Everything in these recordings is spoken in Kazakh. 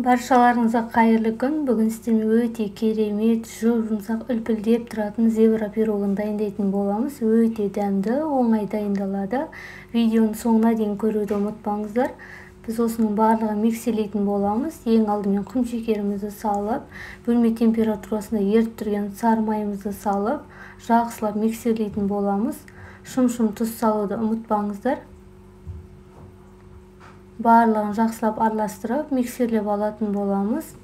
Баршаларыңызга кайырлы күн. Бүгүн сиздерге өтө керемет, жұмсақ үлпілдеп тұратын зебра пирогун дайындайтын боламыз. Өтө дәмді, оңай дайындалады. Видеоны соңына дейін көрүүнү унутпаңыздар. Біз осының барлығын миксерлейтін боламыз. Ең алдымен құм шекерімізді салып, бөлме температурасында еріп тұрған сары майымызды салып, жақсылап миксерлейтін боламыз. Шым-шым тұз салуды ұмытпаңыздар. Барлығын жақсылап араластырып, миксерлеп алатын боламыз.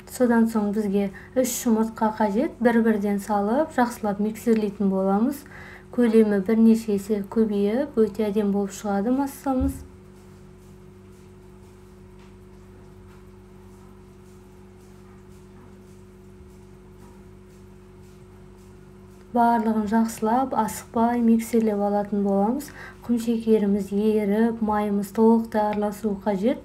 Содан соң бізге 3 жұмыртқа қажет. Бір-бірден салып, жақсылап миксерлейтін боламыз. Көлемі бірнеше есе көбейіп, өте әдемі болып шығады массамыз. Барлығын жақсылап, асықпай миксерлеп алатын боламыз. Құм шекеріміз еріп, майымыз толықтай араласуы қажет.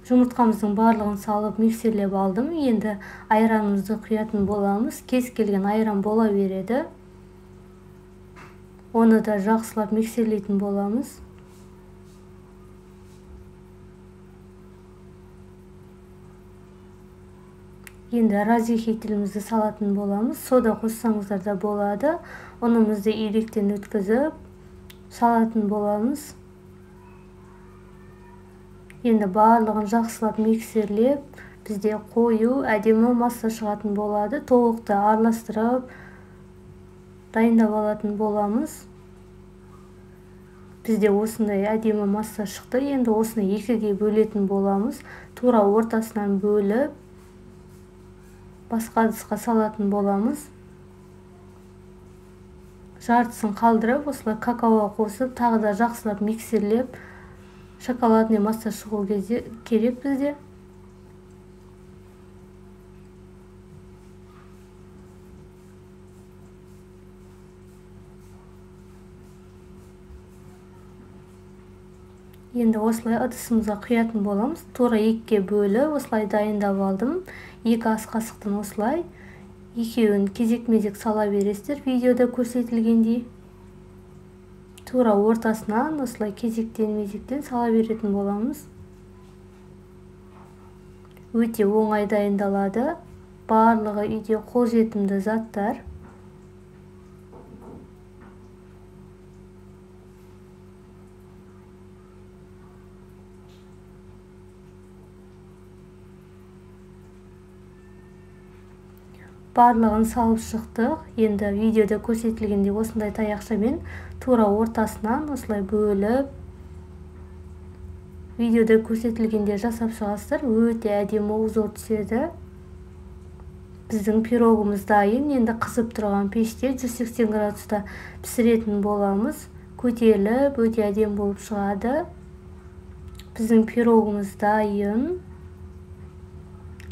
Жұмыртқамыздың барлығын салып миксерлеп алдым. Енді айранымызды құятын боламыз. Кез келген айран бола береді. Оны да жақсылап миксерлейтін боламыз. Енді разъединителімізді салатын боламыз. Сода қоссаңыздар да болады. Ұнымызды илектен өткізіп салатын боламыз. Енді барлығын жақсылап миксерлеп, бізде қою, әдемі масса шығатын болады. Толықтай араластырып дайындап алатын боламыз. Бізде осындай әдемі масса шықты. Енді осыны екіге бөлетін боламыз. Тура ортасынан бөліп, басқа ыдысқа салатын боламыз. Жартысын қалдырып, осылай какао қосып, тағы да жақсылап миксерлеп, шоколадный масса шығу керек бізде. Енді осылай ыдысымызға құятын боламыз. Тура екіге бөліп, осылай дайындап алдым. 2 ас қасықтан осылай. Екеуін кезек-мезек сала бересіздер, видеода көрсетілгендей. Тура ортасынан осылай кезектен-мезектен сала беретін боламыз. Өте оңай дайындалады. Барлығы үйде қолжетімді заттар. Барлығын салып шықтық. Енді видеода көрсетілгендей осындай таяқшамен тура ортасынан осылай бөліп, видеода көрсетілгенде жасап шығасыздар. Өте әдемі узор түседі. Біздің пирогымыз дайын. Енді қызып тұрған пеште 180 градуста пісіретін боламыз. Көтеріліп, өте әдемі болып шығады. Біздің пирогымыз дайын.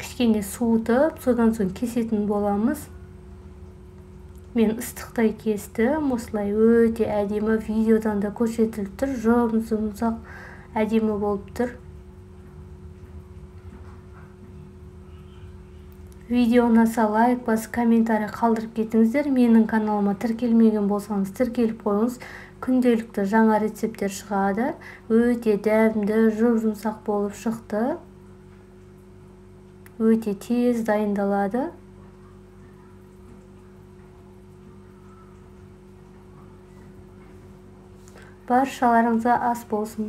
Кішкене суытып, содан соң кесетін боламыз. Мен ыстықтай кестім. Осылай өте әдемі, видеодан да көрсетіліп тұр. Жұмсақ әдемі болып тұр. Видеоны лайк басып, комментарий қалдырып кетіңіздер. Менің каналыма тіркелмеген болсаңыз, тіркеліп қойыңыз. Күнделікті жаңа рецепттер шығады. Өте дәмді, жұмсақ болып шықты. Өте тез дайындалады. Баршаларыңызға ас болсын.